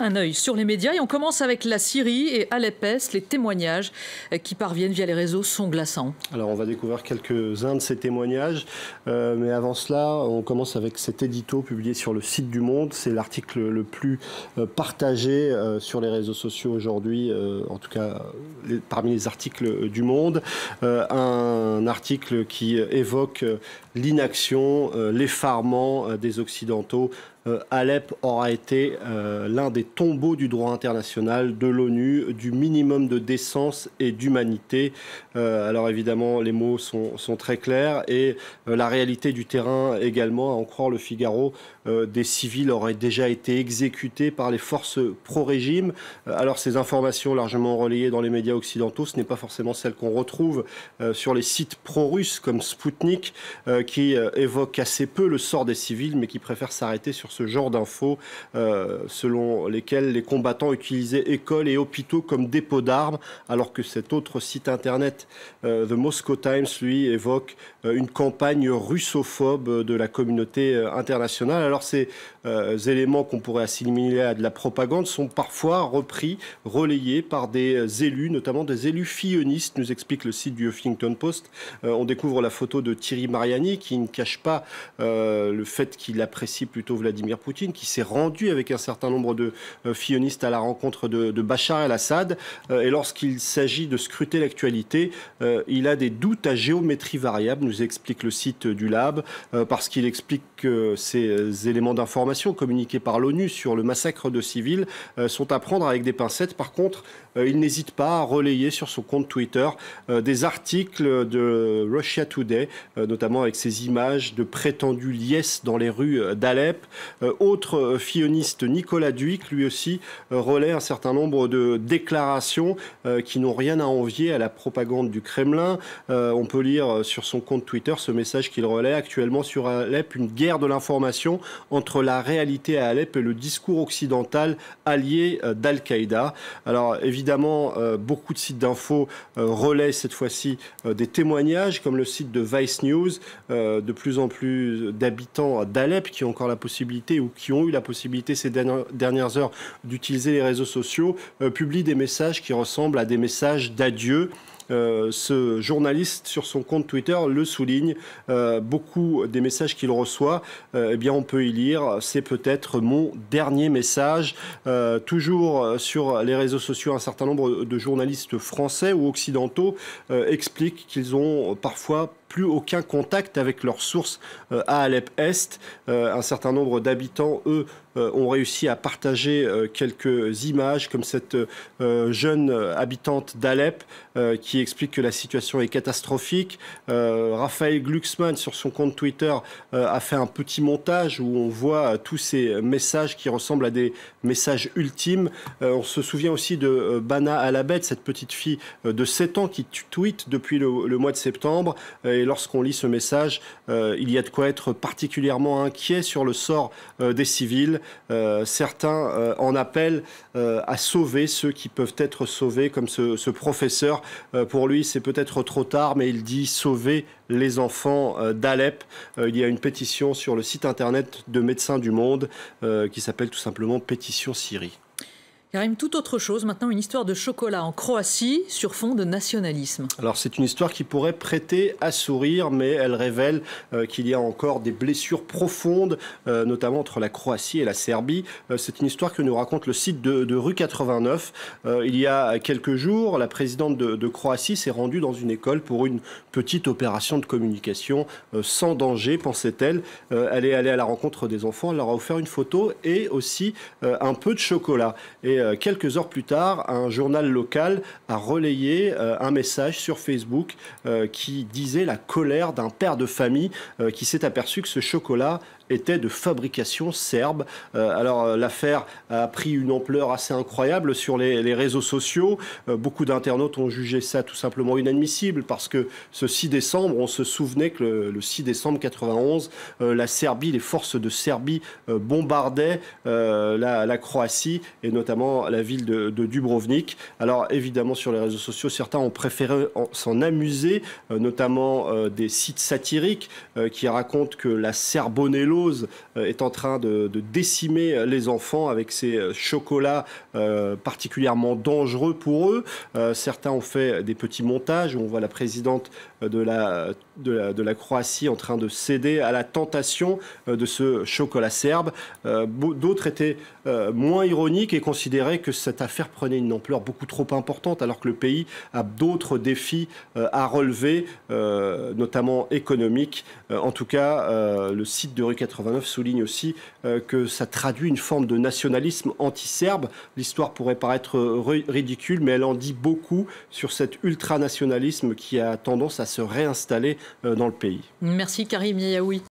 Un œil sur les médias et on commence avec la Syrie et Alep-Est. Les témoignages qui parviennent via les réseaux sont glaçants. Alors on va découvrir quelques-uns de ces témoignages, mais avant cela, on commence avec cet édito publié sur le site du Monde. C'est l'article le plus partagé sur les réseaux sociaux aujourd'hui, en tout cas parmi les articles du Monde. Un article qui évoque l'inaction, l'effarement des Occidentaux. Alep aura été l'un des tombeaux du droit international, de l'ONU, du minimum de décence et d'humanité. Alors évidemment, les mots sont très clairs et la réalité du terrain également, à en croire le Figaro, des civils auraient déjà été exécutés par les forces pro-régime. Alors ces informations largement relayées dans les médias occidentaux, ce n'est pas forcément celles qu'on retrouve sur les sites pro-russes comme Sputnik, qui évoquent assez peu le sort des civils, mais qui préfèrent s'arrêter sur ce genre d'infos selon lesquelles les combattants utilisaient écoles et hôpitaux comme dépôt d'armes, alors que cet autre site internet, The Moscow Times, lui, évoque une campagne russophobe de la communauté internationale. Alors ces éléments qu'on pourrait assimiler à de la propagande sont parfois repris, relayés par des élus, notamment des élus fillonistes, nous explique le site du Huffington Post. On découvre la photo de Thierry Mariani qui ne cache pas le fait qu'il apprécie plutôt Vladimir Poutine, qui s'est rendu avec un certain nombre de fillonistes à la rencontre de Bachar el-Assad. Et lorsqu'il s'agit de scruter l'actualité, il a des doutes à géométrie variable, nous explique le site du Lab, parce qu'il explique que ces éléments d'information communiqués par l'ONU sur le massacre de civils sont à prendre avec des pincettes. Par contre, il n'hésite pas à relayer sur son compte Twitter des articles de Russia Today, notamment avec ces images de prétendues liesses dans les rues d'Alep. Autre filloniste, Nicolas Duic, lui aussi relaie un certain nombre de déclarations qui n'ont rien à envier à la propagande du Kremlin. On peut lire sur son compte Twitter ce message qu'il relaie: actuellement sur Alep, une guerre de l'information entre la réalité à Alep et le discours occidental allié d'Al-Qaïda. Alors évidemment, beaucoup de sites d'infos relaient cette fois-ci des témoignages, comme le site de Vice News. De plus en plus d'habitants d'Alep qui ont encore la possibilité ou qui ont eu la possibilité ces dernières heures d'utiliser les réseaux sociaux publient des messages qui ressemblent à des messages d'adieu. Ce journaliste sur son compte Twitter le souligne, beaucoup des messages qu'il reçoit, eh bien on peut y lire: c'est peut-être mon dernier message. Toujours sur les réseaux sociaux, un certain nombre de journalistes français ou occidentaux expliquent qu'ils ont parfois plus aucun contact avec leurs sources à Alep-Est. Un certain nombre d'habitants, eux, ont réussi à partager quelques images, comme cette jeune habitante d'Alep qui explique que la situation est catastrophique. Raphaël Glucksmann, sur son compte Twitter, a fait un petit montage où on voit tous ces messages qui ressemblent à des messages ultimes. On se souvient aussi de Bana Alabed, cette petite fille de 7 ans qui tweet depuis le mois de septembre. Et lorsqu'on lit ce message, il y a de quoi être particulièrement inquiet sur le sort des civils. Certains en appellent à sauver ceux qui peuvent être sauvés, comme ce professeur. Pour lui, c'est peut-être trop tard, mais il dit sauver les enfants d'Alep. Il y a une pétition sur le site internet de Médecins du Monde qui s'appelle tout simplement Pétition Syrie. Karim, toute autre chose, maintenant une histoire de chocolat en Croatie sur fond de nationalisme. Alors c'est une histoire qui pourrait prêter à sourire, mais elle révèle qu'il y a encore des blessures profondes, notamment entre la Croatie et la Serbie. C'est une histoire que nous raconte le site de Rue 89. Il y a quelques jours, la présidente de Croatie s'est rendue dans une école pour une petite opération de communication sans danger, pensait-elle. Elle est allée à la rencontre des enfants, elle leur a offert une photo et aussi un peu de chocolat. Et quelques heures plus tard, un journal local a relayé un message sur Facebook qui disait la colère d'un père de famille qui s'est aperçu que ce chocolat était de fabrication serbe. Alors l'affaire a pris une ampleur assez incroyable sur les réseaux sociaux. Beaucoup d'internautes ont jugé ça tout simplement inadmissible parce que ce 6 décembre, on se souvenait que le 6 décembre 91, la Serbie, les forces de Serbie bombardaient la Croatie et notamment la ville de Dubrovnik. Alors évidemment sur les réseaux sociaux, certains ont préféré s'en amuser, notamment des sites satiriques qui racontent que la Serbonello glucose est en train de décimer les enfants avec ces chocolats particulièrement dangereux pour eux. Certains ont fait des petits montages où on voit la présidente de la Croatie en train de céder à la tentation de ce chocolat serbe. D'autres étaient moins ironiques et considéraient que cette affaire prenait une ampleur beaucoup trop importante alors que le pays a d'autres défis à relever, notamment économiques. En tout cas, le site de Rue 89 souligne aussi que ça traduit une forme de nationalisme anti-serbe. L'histoire pourrait paraître ridicule, mais elle en dit beaucoup sur cet ultranationalisme qui a tendance à se réinstaller dans le pays. Merci Karim Yaoui.